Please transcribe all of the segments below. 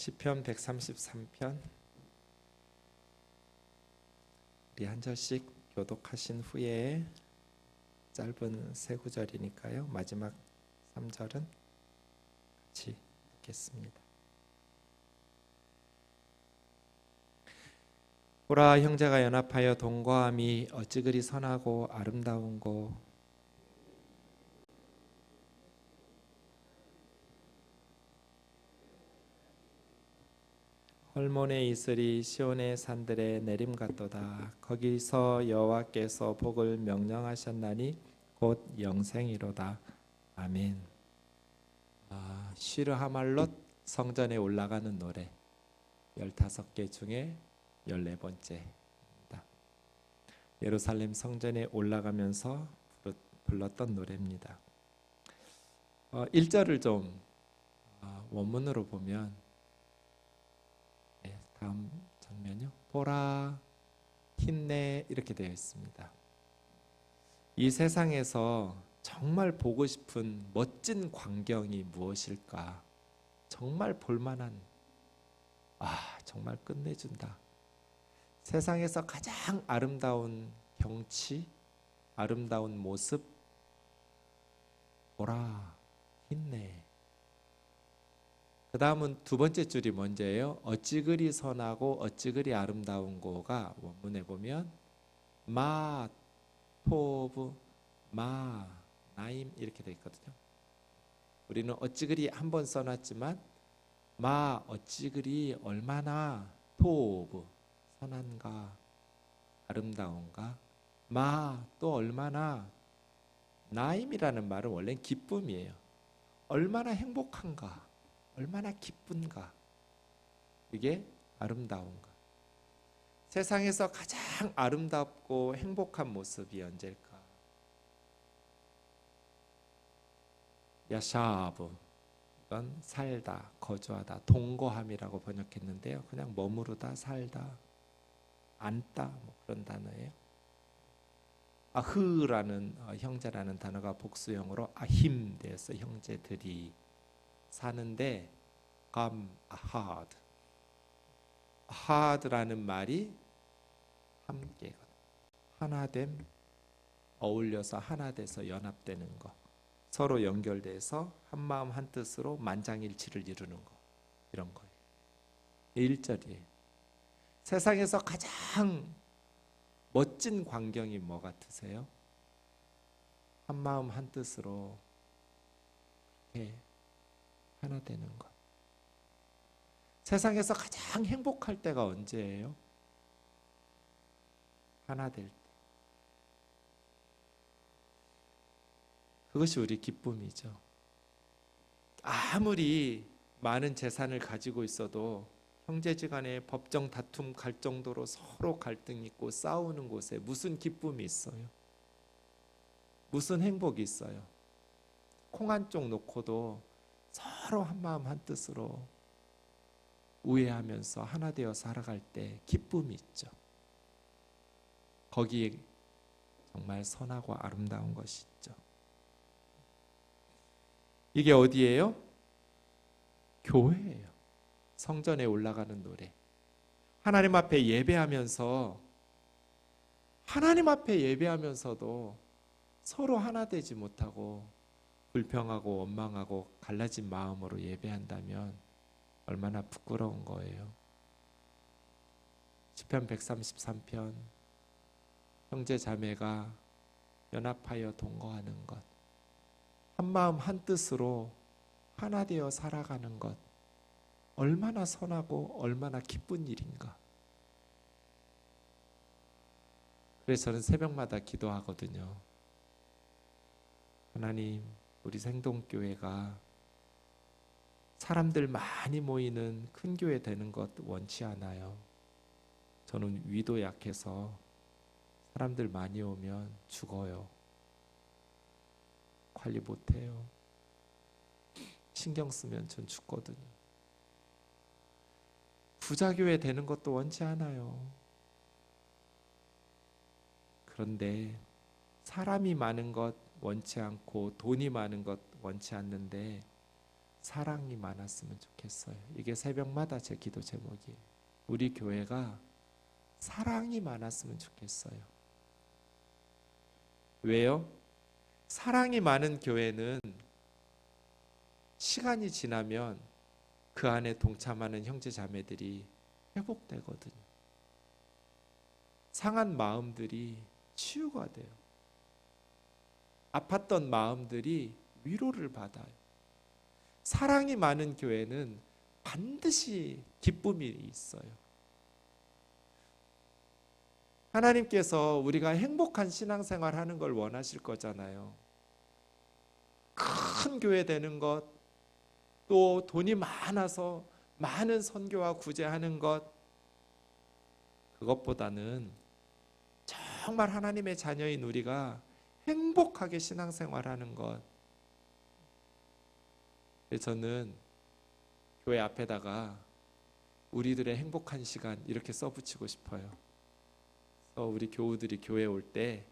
시편 133편 우리 한 절씩 교독하신 후에 짧은 세 구절이니까요. 마지막 3절은 같이 읽겠습니다. 보라, 형제가 연합하여 동거함이 어찌 그리 선하고 아름다운고. 헐몬의 이슬이 시온의 산들에 내림 같도다. 거기서 여호와께서 복을 명령하셨나니 곧 영생이로다. 아멘. 시르 하말롯 성전에 올라가는 노래 15개 중에 14번째입니다. 예루살렘 성전에 올라가면서 불렀던 노래입니다. 1절을 좀 원문으로 보면 다음 장면요. 보라, 힘내 이렇게 되어 있습니다. 이 세상에서 정말 보고 싶은 멋진 광경이 무엇일까? 정말 볼만한, 정말 끝내준다. 세상에서 가장 아름다운 경치, 아름다운 모습, 보라, 힘내. 그 다음은 두 번째 줄이 뭔지예요? 어찌 그리 선하고 어찌 그리 아름다운 고가 원문에 보면 마 토브 마 나임 이렇게 되어 있거든요. 우리는 어찌 그리 한 번 써놨지만 마 어찌 그리 얼마나 토브 선한가 아름다운가 마 또 얼마나 나임이라는 말은 원래 기쁨이에요. 얼마나 행복한가 얼마나 기쁜가 이게 아름다운가. 세상에서 가장 아름답고 행복한 모습이 언제일까? 야샤브 이건 살다 거주하다 동거함이라고 번역했는데요. 그냥 머무르다 살다 앉다 뭐 그런 단어예요. 아흐라는 형제라는 단어가 복수형으로 아힘 돼서 형제들이 사는데 아하드 아하드라는 말이 함께 하나됨 어울려서 하나 돼서 연합되는 거 서로 연결돼서 한마음 한뜻으로 만장일치를 이루는 거 이런 거예요. 1절이에요. 세상에서 가장 멋진 광경이 뭐 같으세요? 한마음 한뜻으로 이렇게 하나 되는 것. 세상에서 가장 행복할 때가 언제예요? 하나 될 때. 그것이 우리 기쁨이죠. 아무리 많은 재산을 가지고 있어도 형제지간에 법정 다툼 갈 정도로 서로 갈등 있고 싸우는 곳에 무슨 기쁨이 있어요? 무슨 행복이 있어요? 콩 한 쪽 놓고도 서로 한마음 한뜻으로 우애하면서 하나 되어 살아갈 때 기쁨이 있죠. 거기에 정말 선하고 아름다운 것이 있죠. 이게 어디예요? 교회예요. 성전에 올라가는 노래. 하나님 앞에 예배하면서도 서로 하나 되지 못하고 불평하고 원망하고 갈라진 마음으로 예배한다면 얼마나 부끄러운 거예요. 시편 133편 형제 자매가 연합하여 동거하는 것 한마음 한뜻으로 하나 되어 살아가는 것 얼마나 선하고 얼마나 기쁜 일인가. 그래서 저는 새벽마다 기도하거든요. 하나님 우리 생동교회가 사람들 많이 모이는 큰 교회 되는 것 원치 않아요. 저는 위도 약해서 사람들 많이 오면 죽어요. 관리 못해요. 신경 쓰면 전 죽거든요. 부자교회 되는 것도 원치 않아요. 그런데 사람이 많은 것 원치 않고 돈이 많은 것 원치 않는데 사랑이 많았으면 좋겠어요. 이게 새벽마다 제 기도 제목이에요. 우리 교회가 사랑이 많았으면 좋겠어요. 왜요? 사랑이 많은 교회는 시간이 지나면 그 안에 동참하는 형제 자매들이 회복되거든요. 상한 마음들이 치유가 돼요. 아팠던 마음들이 위로를 받아요. 사랑이 많은 교회는 반드시 기쁨이 있어요. 하나님께서 우리가 행복한 신앙생활 하는 걸 원하실 거잖아요. 큰 교회 되는 것, 또 돈이 많아서 많은 선교와 구제하는 것, 그것보다는 정말 하나님의 자녀인 우리가 행복하게 신앙생활하는 것. 그래서 저는 교회 앞에다가 우리들의 행복한 시간 이렇게 써붙이고 싶어요. 그래서 우리 교우들이 교회 올 때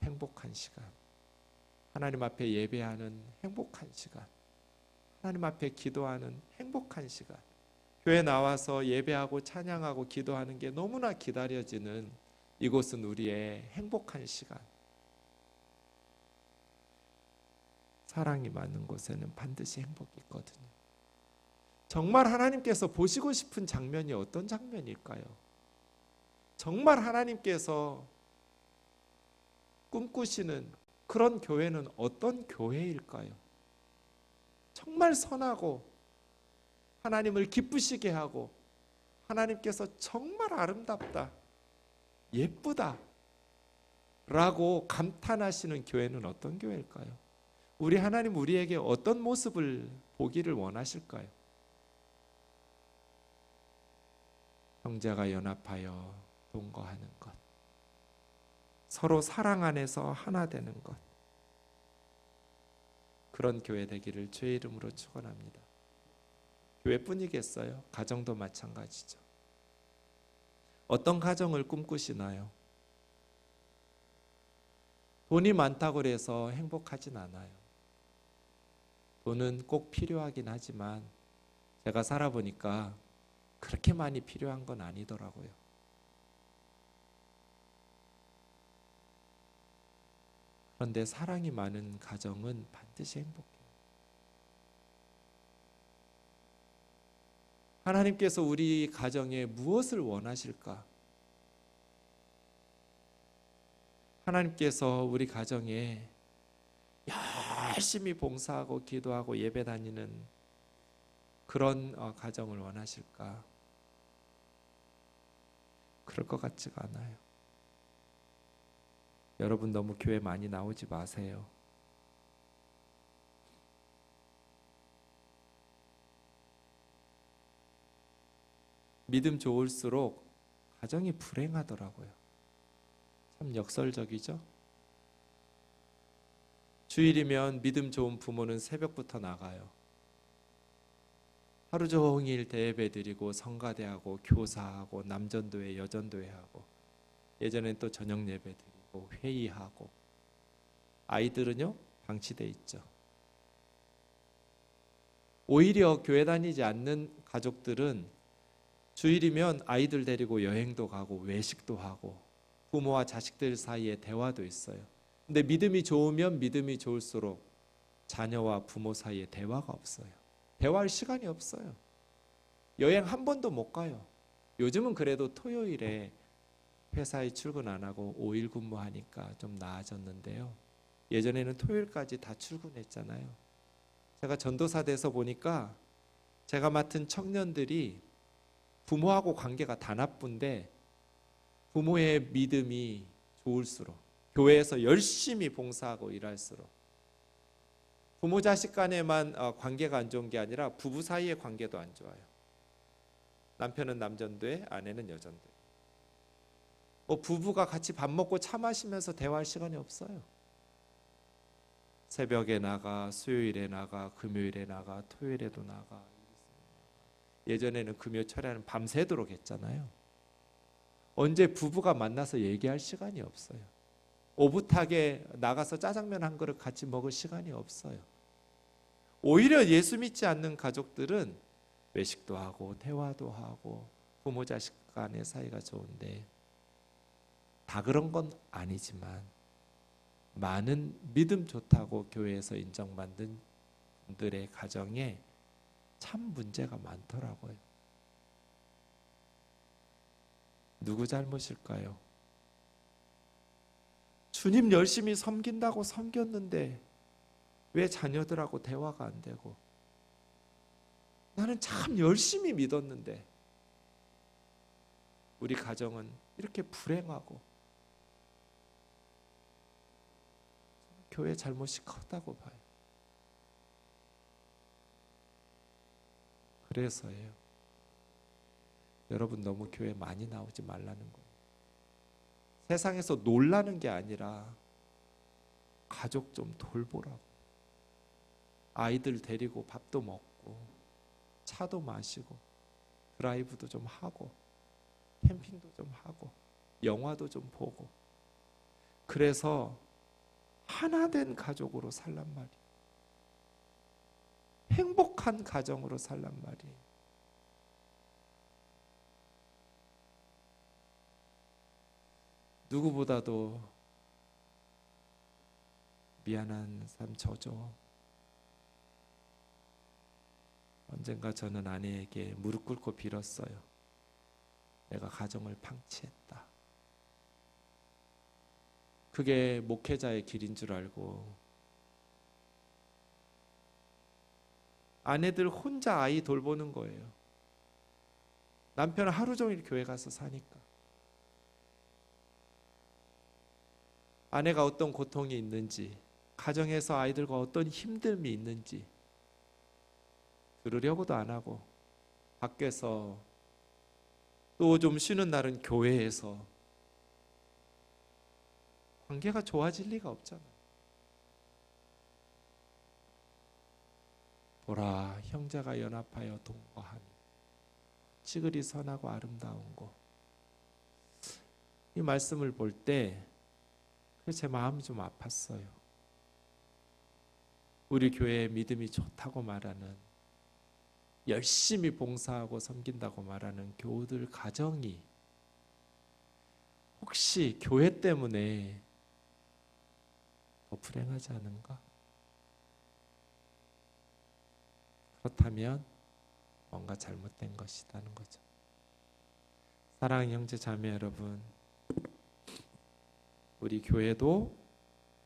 행복한 시간, 하나님 앞에 예배하는 행복한 시간, 하나님 앞에 기도하는 행복한 시간, 교회 나와서 예배하고 찬양하고 기도하는 게 너무나 기다려지는 이곳은 우리의 행복한 시간. 사랑이 많은 곳에는 반드시 행복이 있거든요. 정말 하나님께서 보시고 싶은 장면이 어떤 장면일까요? 정말 하나님께서 꿈꾸시는 그런 교회는 어떤 교회일까요? 정말 선하고 하나님을 기쁘시게 하고 하나님께서 정말 아름답다, 예쁘다 라고 감탄하시는 교회는 어떤 교회일까요? 우리 하나님 우리에게 어떤 모습을 보기를 원하실까요? 형제가 연합하여 동거하는 것, 서로 사랑 안에서 하나 되는 것, 그런 교회 되기를 주의 이름으로 축원합니다. 교회뿐이겠어요? 가정도 마찬가지죠. 어떤 가정을 꿈꾸시나요? 돈이 많다고 해서 행복하진 않아요. 돈은 꼭 필요하긴 하지만 제가 살아보니까 그렇게 많이 필요한 건 아니더라고요. 그런데 사랑이 많은 가정은 반드시 행복해요. 하나님께서 우리 가정에 무엇을 원하실까? 하나님께서 우리 가정에 열심히 봉사하고 기도하고 예배 다니는 그런 가정을 원하실까? 그럴 것 같지가 않아요. 여러분 너무 교회 많이 나오지 마세요. 믿음 좋을수록 가정이 불행하더라고요. 참 역설적이죠? 주일이면 믿음 좋은 부모는 새벽부터 나가요. 하루 종일 대예배 드리고 성가대하고 교사하고 남전도회 여전도회 하고 예전엔 또 저녁 예배 드리고 회의하고 아이들은요 방치돼 있죠. 오히려 교회 다니지 않는 가족들은 주일이면 아이들 데리고 여행도 가고 외식도 하고 부모와 자식들 사이에 대화도 있어요. 근데 믿음이 좋으면 믿음이 좋을수록 자녀와 부모 사이에 대화가 없어요. 대화할 시간이 없어요. 여행 한 번도 못 가요. 요즘은 그래도 토요일에 회사에 출근 안 하고 5일 근무하니까 좀 나아졌는데요. 예전에는 토요일까지 다 출근했잖아요. 제가 전도사 돼서 보니까 제가 맡은 청년들이 부모하고 관계가 다 나쁜데 부모의 믿음이 좋을수록 교회에서 열심히 봉사하고 일할수록 부모 자식 간에만 관계가 안 좋은 게 아니라 부부 사이의 관계도 안 좋아요. 남편은 남전도에 아내는 여전도에. 부부가 같이 밥 먹고 차 마시면서 대화할 시간이 없어요. 새벽에 나가, 수요일에 나가, 금요일에 나가, 토요일에도 나가. 예전에는 금요 철야는 밤새도록 했잖아요. 언제 부부가 만나서 얘기할 시간이 없어요. 오붓하게 나가서 짜장면 한 그릇 같이 먹을 시간이 없어요. 오히려 예수 믿지 않는 가족들은 외식도 하고 대화도 하고 부모 자식 간의 사이가 좋은데, 다 그런 건 아니지만 많은 믿음 좋다고 교회에서 인정받는 분들의 가정에 참 문제가 많더라고요. 누구 잘못일까요? 주님 열심히 섬긴다고 섬겼는데 왜 자녀들하고 대화가 안 되고, 나는 참 열심히 믿었는데 우리 가정은 이렇게 불행하고, 교회 잘못이 컸다고 봐요. 그래서예요. 여러분, 너무 교회 많이 나오지 말라는 거예요. 세상에서 놀라는 게 아니라 가족 좀 돌보라고. 아이들 데리고 밥도 먹고 차도 마시고 드라이브도 좀 하고 캠핑도 좀 하고 영화도 좀 보고, 그래서 하나 된 가족으로 살란 말이에요. 행복한 가정으로 살란 말이에요. 누구보다도 미안한 삶 저죠. 언젠가 저는 아내에게 무릎 꿇고 빌었어요. 내가 가정을 방치했다. 그게 목회자의 길인 줄 알고 아내들 혼자 아이 돌보는 거예요. 남편은 하루 종일 교회 가서 사니까. 아내가 어떤 고통이 있는지, 가정에서 아이들과 어떤 힘듦이 있는지 들으려고도 안 하고, 밖에서 또 좀 쉬는 날은 교회에서, 관계가 좋아질 리가 없잖아요. 보라, 형제가 연합하여 동거하니 찌그리 선하고 아름다운 곳. 이 말씀을 볼 때 제 마음이 좀 아팠어요. 우리 교회의 믿음이 좋다고 말하는, 열심히 봉사하고 섬긴다고 말하는 교우들 가정이 혹시 교회 때문에 더 불행하지 않은가? 그렇다면 뭔가 잘못된 것이라는 거죠. 사랑하는 형제 자매 여러분, 우리 교회도,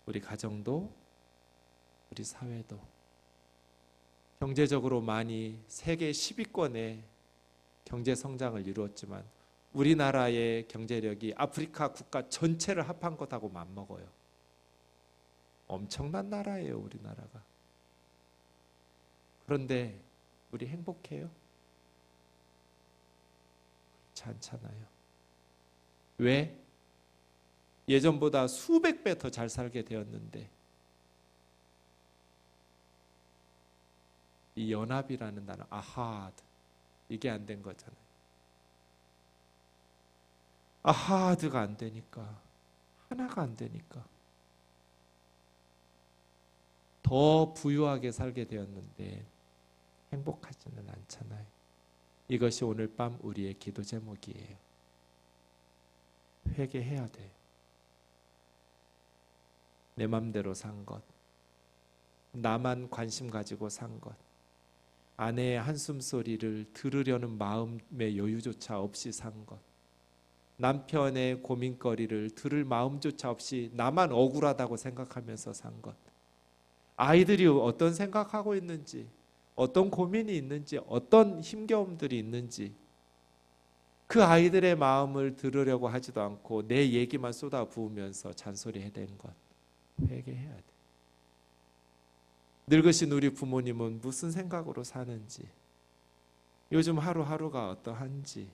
우리 가정도, 우리 사회도 경제적으로 많이 세계 10위권의 경제 성장을 이루었지만 우리나라의 경제력이 아프리카 국가 전체를 합한 것하고 맞먹어요. 엄청난 나라예요, 우리나라가. 그런데 우리 행복해요? 그렇지 않잖아요. 왜? 예전보다 수백 배 더 잘 살게 되었는데, 이 연합이라는 단어, 아하드, 이게 안 된 거잖아요. 아하드가 안 되니까, 하나가 안 되니까 더 부유하게 살게 되었는데 행복하지는 않잖아요. 이것이 오늘 밤 우리의 기도 제목이에요. 회개해야 돼요. 내 맘대로 산 것, 나만 관심 가지고 산 것, 아내의 한숨소리를 들으려는 마음의 여유조차 없이 산 것, 남편의 고민거리를 들을 마음조차 없이 나만 억울하다고 생각하면서 산 것, 아이들이 어떤 생각하고 있는지, 어떤 고민이 있는지, 어떤 힘겨움들이 있는지 그 아이들의 마음을 들으려고 하지도 않고 내 얘기만 쏟아부으면서 잔소리 해댄 것, 회개해야 돼. 늙으신 우리 부모님은 무슨 생각으로 사는지, 요즘 하루하루가 어떠한지,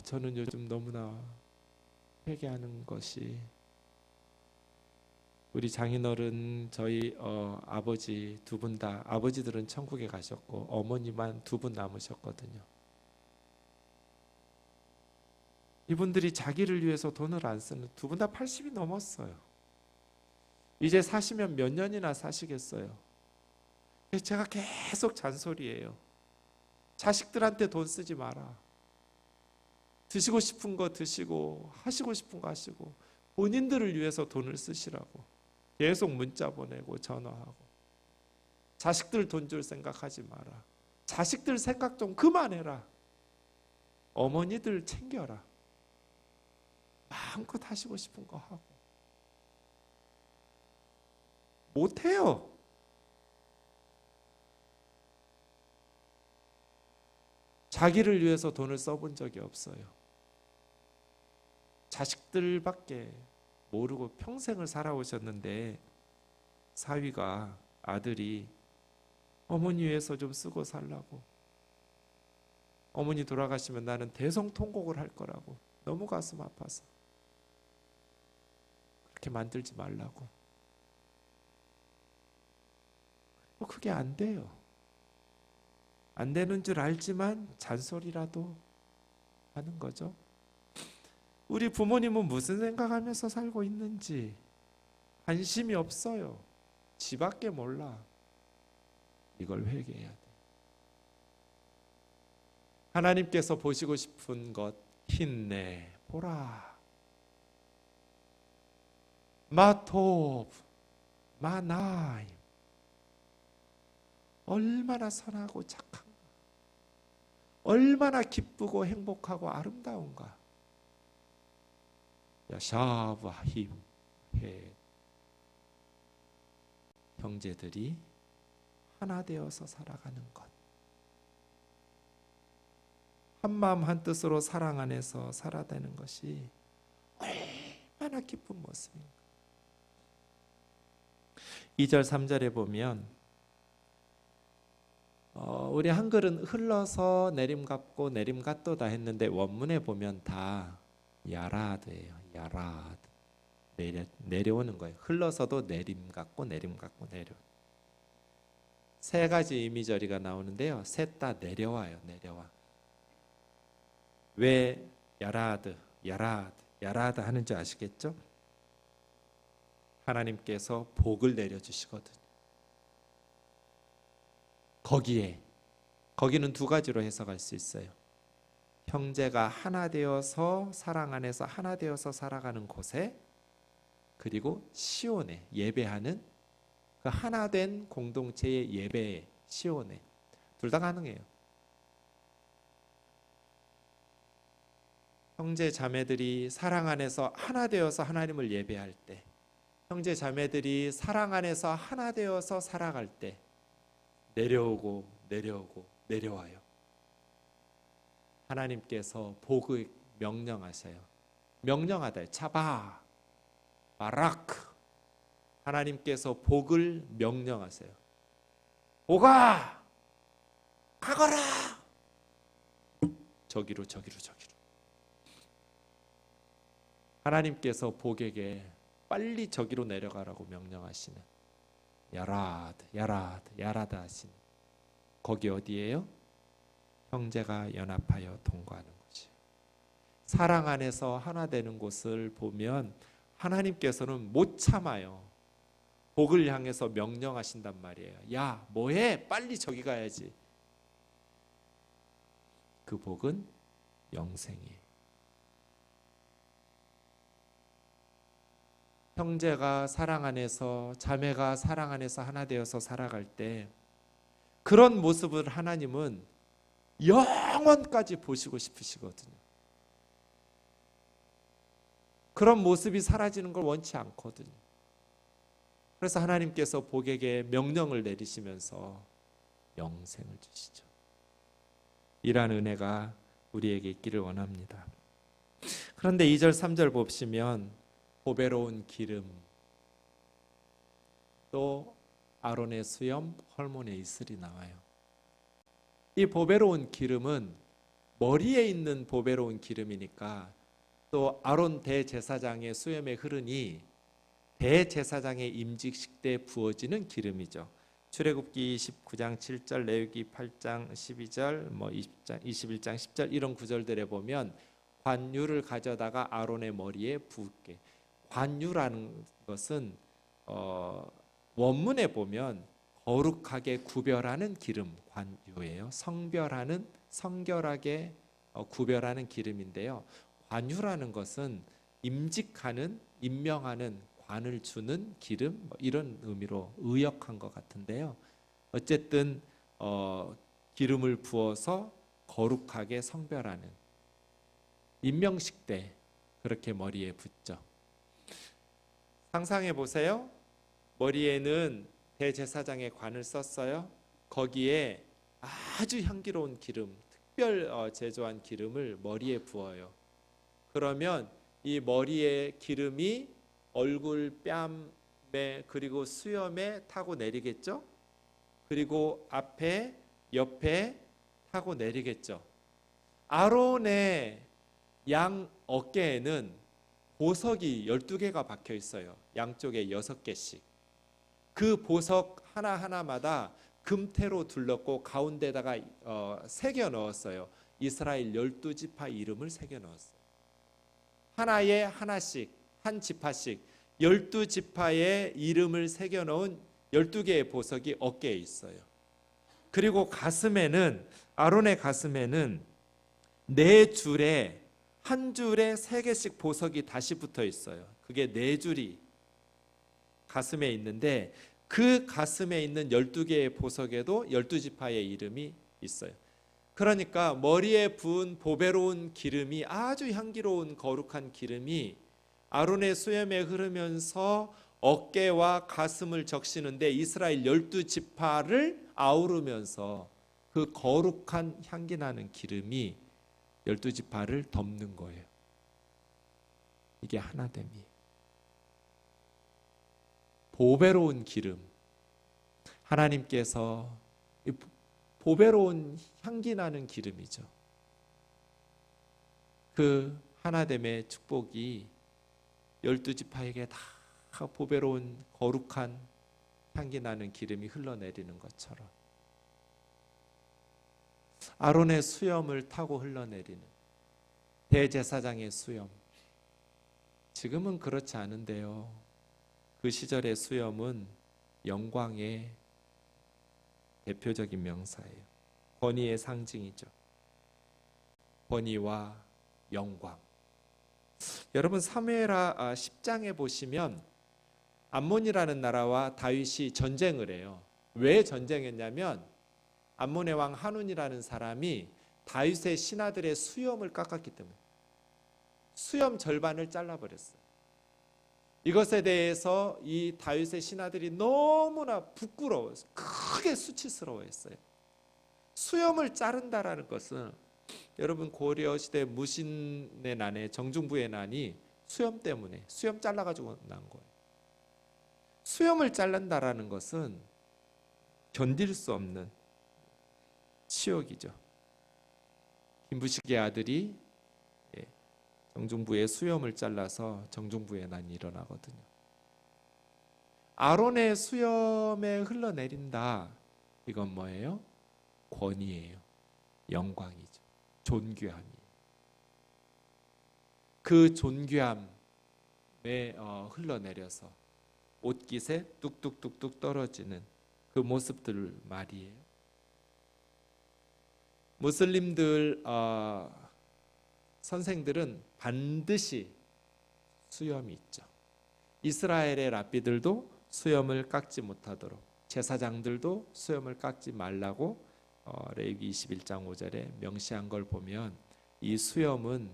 저는 요즘 너무나 회개하는 것이, 우리 장인어른 저희 아버지 두 분 다, 아버지들은 천국에 가셨고 어머니만 두 분 남으셨거든요. 이분들이 자기를 위해서 돈을 안 쓰는, 두 분 다 80이 넘었어요. 이제 사시면 몇 년이나 사시겠어요? 그래서 제가 계속 잔소리해요. 자식들한테 돈 쓰지 마라. 드시고 싶은 거 드시고 하시고 싶은 거 하시고 본인들을 위해서 돈을 쓰시라고 계속 문자 보내고 전화하고 자식들 돈 줄 생각하지 마라. 자식들 생각 좀 그만해라. 어머니들 챙겨라. 마음껏 하시고 싶은 거 하고. 못해요. 자기를 위해서 돈을 써본 적이 없어요. 자식들밖에 모르고 평생을 살아오셨는데 사위가 아들이 어머니 위해서 좀 쓰고 살라고, 어머니 돌아가시면 나는 대성통곡을 할 거라고 너무 가슴 아파서 그렇게 만들지 말라고. 그게 안 돼요. 안 되는 줄 알지만 잔소리라도 하는 거죠. 우리 부모님은 무슨 생각하면서 살고 있는지 관심이 없어요. 지밖에 몰라. 이걸 회개해야 돼. 하나님께서 보시고 싶은 것 힘내 보라. 마토브 마나임. 얼마나 선하고 착한가, 얼마나 기쁘고 행복하고 아름다운가. 야샤바힘 해. 형제들이 하나 되어서 살아가는 것, 한마음 한뜻으로 사랑 안에서 살아가는 것이 얼마나 기쁜 모습인가. 2절 3절에 보면 우리 한글은 흘러서 내림갑고 내림갔도다 했는데 원문에 보면 다 야라드예요. 야라드. 내려오는 거예요. 흘러서도 내림갑고 내림갑고 내려. 세 가지 이미저리가 나오는데요. 셋 다 내려와요. 내려와. 왜 야라드, 야라드, 야라드 하는지 아시겠죠? 하나님께서 복을 내려주시거든요. 거기는 두 가지로 해석할 수 있어요. 형제가 하나 되어서 사랑 안에서 하나 되어서 살아가는 곳에, 그리고 시온에 예배하는 그 하나 된 공동체의 예배에, 시온에. 둘 다 가능해요. 형제 자매들이 사랑 안에서 하나 되어서 하나님을 예배할 때, 형제 자매들이 사랑 안에서 하나 되어서 살아갈 때 내려오고 내려오고 내려와요. 하나님께서 복을 명령하셔요. 명령하다. 차바 바라크. 하나님께서 복을 명령하세요. 복아 가거라. 저기로. 하나님께서 복에게 빨리 저기로 내려가라고 명령하시는 야라드 하시는 거기 어디예요? 형제가 연합하여 동거하는 곳이에요. 사랑 안에서 하나 되는 곳을 보면 하나님께서는 못 참아요. 복을 향해서 명령하신단 말이에요. 야, 뭐해? 빨리 저기 가야지. 그 복은 영생이에요. 형제가 사랑 안에서, 자매가 사랑 안에서 하나 되어서 살아갈 때 그런 모습을 하나님은 영원까지 보시고 싶으시거든요. 그런 모습이 사라지는 걸 원치 않거든요. 그래서 하나님께서 복에게 명령을 내리시면서 영생을 주시죠. 이러한 은혜가 우리에게 있기를 원합니다. 그런데 2절 3절 보시면 보배로운 기름, 또 아론의 수염, 헐몬의 이슬이 나와요. 이 보배로운 기름은 머리에 있는 보배로운 기름이니까 또 아론 대제사장의 수염에 흐르니 대제사장의 임직식 때 부어지는 기름이죠. 출애굽기 29장 7절, 레위기 8장 12절, 21장 10절 이런 구절들에 보면 관유를 가져다가 아론의 머리에 붓게. 관유라는 것은 원문에 보면 거룩하게 구별하는 기름 관유예요. 성별하는 성결하게 구별하는 기름인데요. 관유라는 것은 임직하는 임명하는 관을 주는 기름 이런 의미로 의역한 것 같은데요. 어쨌든 기름을 부어서 거룩하게 성별하는 임명식 때 그렇게 머리에 붓죠. 상상해 보세요. 머리에는 대제사장의 관을 썼어요. 거기에 아주 향기로운 기름, 특별 제조한 기름을 머리에 부어요. 그러면 이 머리의 기름이 얼굴, 뺨에 그리고 수염에 타고 내리겠죠. 그리고 앞에, 옆에 타고 내리겠죠. 아론의 양 어깨에는 보석이 12개가 박혀 있어요. 양쪽에 6개씩. 그 보석 하나하나마다 금태로 둘렀고 가운데다가 새겨 넣었어요. 이스라엘 12지파 이름을 새겨 넣었어요. 하나에 하나씩, 한 지파씩 12지파의 이름을 새겨 넣은 12개의 보석이 어깨에 있어요. 그리고 가슴에는 아론의 가슴에는 4줄에 한 줄에 3개씩 보석이 다시 붙어 있어요. 그게 4줄이 가슴에 있는데 그 가슴에 있는 12개의 보석에도 12지파의 이름이 있어요. 그러니까 머리에 부은 보배로운 기름이 아주 향기로운 거룩한 기름이 아론의 수염에 흐르면서 어깨와 가슴을 적시는데 이스라엘 12지파를 아우르면서 그 거룩한 향기 나는 기름이 12지파를 덮는 거예요. 이게 하나됨이에요. 보배로운 기름. 하나님께서 보배로운 향기 나는 기름이죠. 그 하나됨의 축복이 12지파에게 다 보배로운 거룩한 향기 나는 기름이 흘러내리는 것처럼 아론의 수염을 타고 흘러내리는 대제사장의 수염. 지금은 그렇지 않은데요. 그 시절의 수염은 영광의 대표적인 명사예요. 권위의 상징이죠. 권위와 영광. 여러분 사무엘하 10장에 보시면 암몬이라는 나라와 다윗이 전쟁을 해요. 왜 전쟁했냐면 암몬의 왕 한운이라는 사람이 다윗의 신하들의 수염을 깎았기 때문에 수염 절반을 잘라버렸어요. 이것에 대해서 이 다윗의 신하들이 너무나 부끄러워서 크게 수치스러워했어요. 수염을 자른다라는 것은 여러분 고려 시대 무신의 난에 정중부의 난이 수염 때문에 수염 잘라가지고 난 거예요. 수염을 자른다라는 것은 견딜 수 없는 치욕이죠. 김부식의 아들이 정중부의 수염을 잘라서 정중부의 난이 일어나거든요. 아론의 수염에 흘러내린다. 이건 뭐예요? 권위예요. 영광이죠. 존귀함이에요. 그 존귀함에 흘러내려서 옷깃에 뚝뚝뚝뚝 떨어지는 그 모습들 말이에요. 무슬림들 선생들은 반드시 수염이 있죠. 이스라엘의 랍비들도 수염을 깎지 못하도록 제사장들도 수염을 깎지 말라고 레위기 21장 5절에 명시한 걸 보면 이 수염은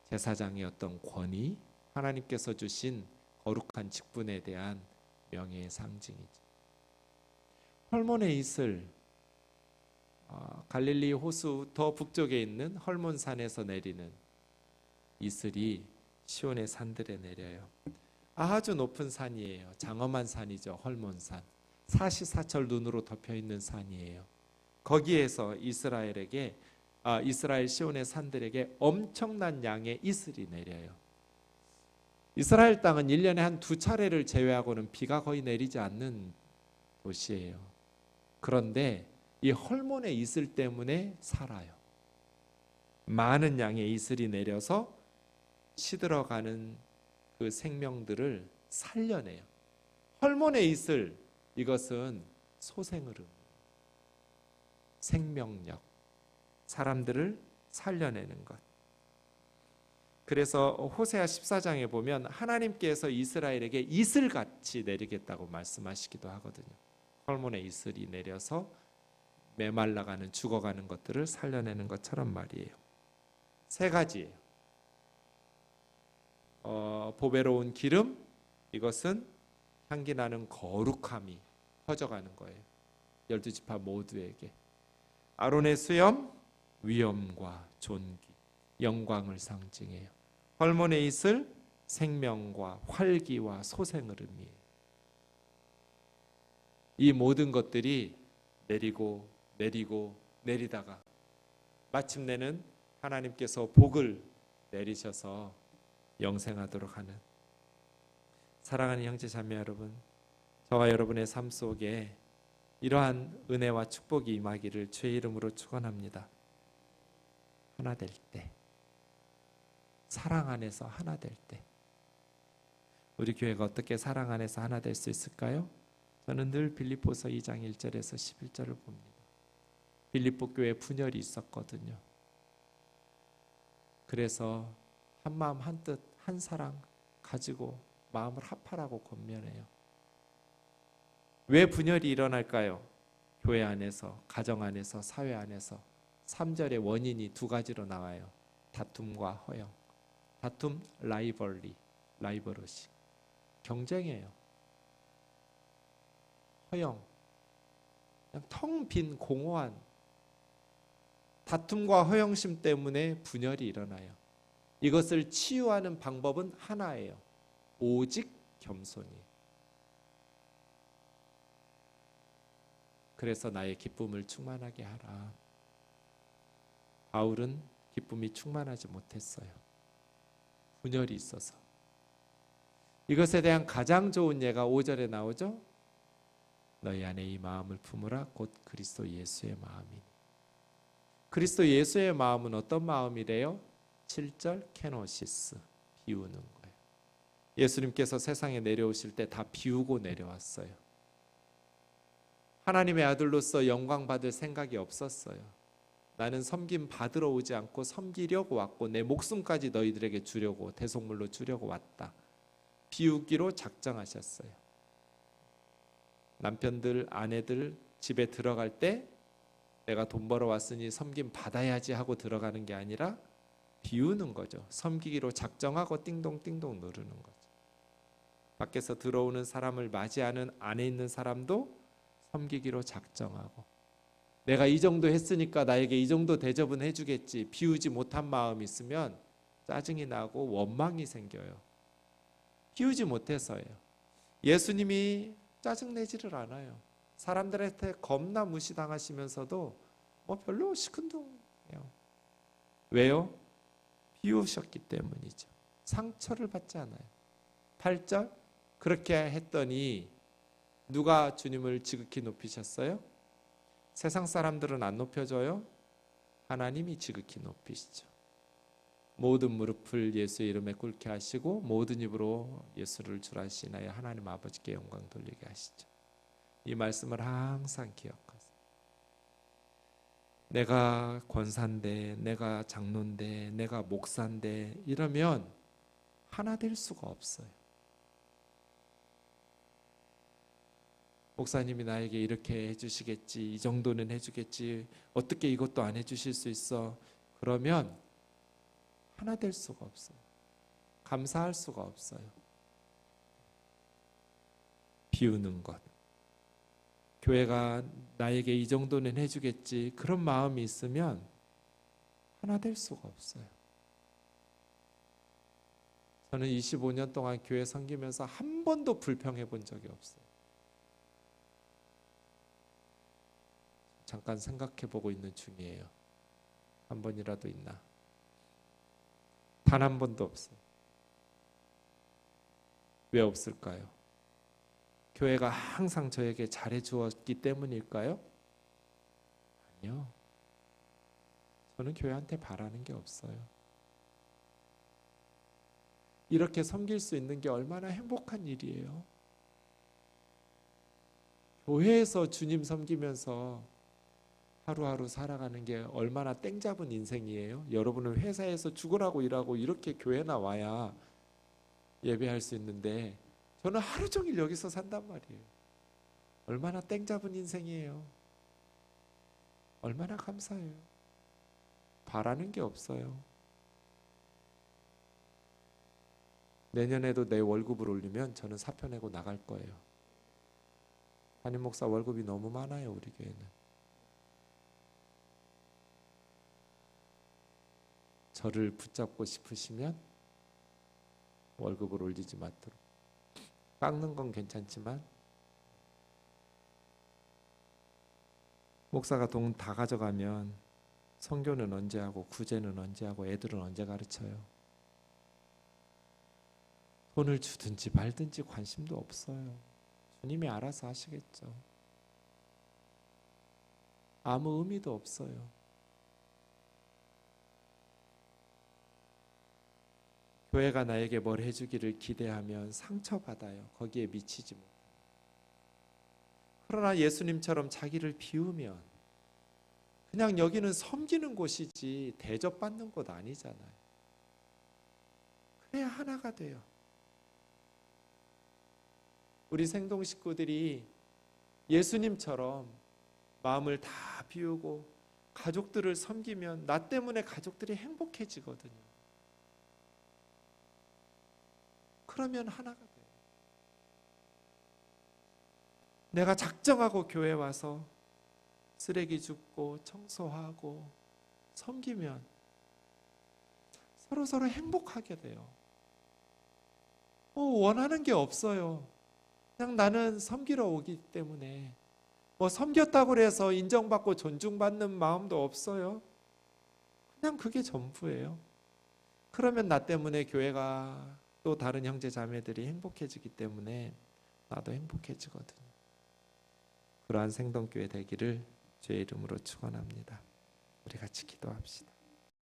제사장의 어떤 권위, 하나님께서 주신 거룩한 직분에 대한 명예의 상징이죠. 헐몬의 이슬, 갈릴리 호수 더 북쪽에 있는 헐몬산에서 내리는 이슬이 시온의 산들에 내려요. 아주 높은 산이에요. 장엄한 산이죠. 헐몬산. 사시사철 눈으로 덮여 있는 산이에요. 거기에서 이스라엘 시온의 산들에게 엄청난 양의 이슬이 내려요. 이스라엘 땅은 1년에 한 2차례를 제외하고는 비가 거의 내리지 않는 도시예요. 그런데 이 헐몬의 이슬 때문에 살아요. 많은 양의 이슬이 내려서 시들어가는 그 생명들을 살려내요. 헐몬의 이슬, 이것은 소생을 의미해요. 생명력, 사람들을 살려내는 것. 그래서 호세아 14장에 보면 하나님께서 이스라엘에게 이슬같이 내리겠다고 말씀하시기도 하거든요. 헐몬의 이슬이 내려서 메말라가는 죽어가는 것들을 살려내는 것처럼 말이에요. 세 가지예요. 보배로운 기름, 이것은 향기 나는 거룩함이 퍼져가는 거예요. 12지파 모두에게. 아론의 수염, 위엄과 존귀, 영광을 상징해요. 헐몬의 이슬, 생명과 활기와 소생을 의미해요. 이 모든 것들이 내리고 내리다가 마침내는 하나님께서 복을 내리셔서 영생하도록 하는, 사랑하는 형제 자매 여러분, 저와 여러분의 삶 속에 이러한 은혜와 축복이 임하기를 주의 이름으로 축원합니다. 하나 될 때, 사랑 안에서 하나 될 때, 우리 교회가 어떻게 사랑 안에서 하나 될 수 있을까요? 저는 늘 빌립보서 2장 1절에서 11절을 봅니다. 빌립보 교회에 분열이 있었거든요. 그래서 한 마음 한 뜻 한 사랑 가지고 마음을 합하라고 권면해요. 왜 분열이 일어날까요? 교회 안에서, 가정 안에서, 사회 안에서. 3절의 원인이 두 가지로 나와요. 다툼과 허영. 다툼, 라이벌러시. 경쟁이에요. 허영, 그냥 텅 빈 공허한 다툼과 허영심 때문에 분열이 일어나요. 이것을 치유하는 방법은 하나예요. 오직 겸손이. 그래서 나의 기쁨을 충만하게 하라. 바울은 기쁨이 충만하지 못했어요. 분열이 있어서. 이것에 대한 가장 좋은 예가 5절에 나오죠. 너희 안에 이 마음을 품으라. 곧 그리스도 예수의 마음이니. 그리스도 예수의 마음은 어떤 마음이래요? 7절 케노시스, 비우는 거예요. 예수님께서 세상에 내려오실 때 다 비우고 내려왔어요. 하나님의 아들로서 영광 받을 생각이 없었어요. 나는 섬김 받으러 오지 않고 섬기려고 왔고 내 목숨까지 너희들에게 주려고, 대속물로 주려고 왔다. 비우기로 작정하셨어요. 남편들, 아내들 집에 들어갈 때 내가 돈 벌어 왔으니 섬김 받아야지 하고 들어가는 게 아니라 비우는 거죠. 섬기기로 작정하고 띵동띵동 누르는 거죠. 밖에서 들어오는 사람을 맞이하는 안에 있는 사람도 섬기기로 작정하고, 내가 이 정도 했으니까 나에게 이 정도 대접은 해주겠지. 비우지 못한 마음이 있으면 짜증이 나고 원망이 생겨요. 비우지 못해서예요. 예수님이 짜증내지를 않아요. 사람들한테 겁나 무시당하시면서도 별로 시큰둥해요. 왜요? 비우셨기 때문이죠. 상처를 받지 않아요. 8절, 그렇게 했더니 누가 주님을 지극히 높이셨어요? 세상 사람들은 안 높여줘요. 하나님이 지극히 높이시죠. 모든 무릎을 예수의 이름에 꿇게 하시고 모든 입으로 예수를 줄 아시나요? 하나님 아버지께 영광 돌리게 하시죠. 이 말씀을 항상 기억하세요. 내가 권사인데, 내가 장로인데, 내가 목사인데 이러면 하나 될 수가 없어요. 목사님이 나에게 이렇게 해주시겠지, 이 정도는 해주겠지, 어떻게 이것도 안 해주실 수 있어? 그러면 하나 될 수가 없어요. 감사할 수가 없어요. 비우는 것. 교회가 나에게 이 정도는 해주겠지, 그런 마음이 있으면 하나 될 수가 없어요. 저는 25년 동안 교회 섬기면서 한 번도 불평해 본 적이 없어요. 잠깐 생각해 보고 있는 중이에요. 한 번이라도 있나? 단 한 번도 없어요. 왜 없을까요? 교회가 항상 저에게 잘해 주었기 때문일까요? 아니요. 저는 교회한테 바라는 게 없어요. 이렇게 섬길 수 있는 게 얼마나 행복한 일이에요. 교회에서 주님 섬기면서 하루하루 살아가는 게 얼마나 땡 잡은 인생이에요. 여러분은 회사에서 죽으라고 일하고 이렇게 교회 나와야 예배할 수 있는데 저는 하루 종일 여기서 산단 말이에요. 얼마나 땡 잡은 인생이에요. 얼마나 감사해요. 바라는 게 없어요. 내년에도 내 월급을 올리면 저는 사표 내고 나갈 거예요. 담임 목사 월급이 너무 많아요, 우리 교회는. 저를 붙잡고 싶으시면 월급을 올리지 마도록. 깎는 건 괜찮지만 목사가 돈 다 가져가면 선교는 언제 하고 구제는 언제 하고 애들은 언제 가르쳐요? 돈을 주든지 말든지 관심도 없어요. 주님이 알아서 하시겠죠. 아무 의미도 없어요. 교회가 나에게 뭘 해주기를 기대하면 상처받아요. 거기에 미치지 못해요. 그러나 예수님처럼 자기를 비우면 그냥 여기는 섬기는 곳이지 대접받는 곳 아니잖아요. 그래야 하나가 돼요. 우리 생동 식구들이 예수님처럼 마음을 다 비우고 가족들을 섬기면 나 때문에 가족들이 행복해지거든요. 그러면 하나가 돼요. 내가 작정하고 교회 와서 쓰레기 줍고 청소하고 섬기면 서로 행복하게 돼요. 원하는 게 없어요. 그냥 나는 섬기러 오기 때문에 섬겼다고 해서 인정받고 존중받는 마음도 없어요. 그냥 그게 전부예요. 그러면 나 때문에 교회가 또 다른 형제 자매들이 행복해지기 때문에 나도 행복해지거든요. 그러한 생동교회 되기를 주의 이름으로 축원합니다. 우리 같이 기도합시다.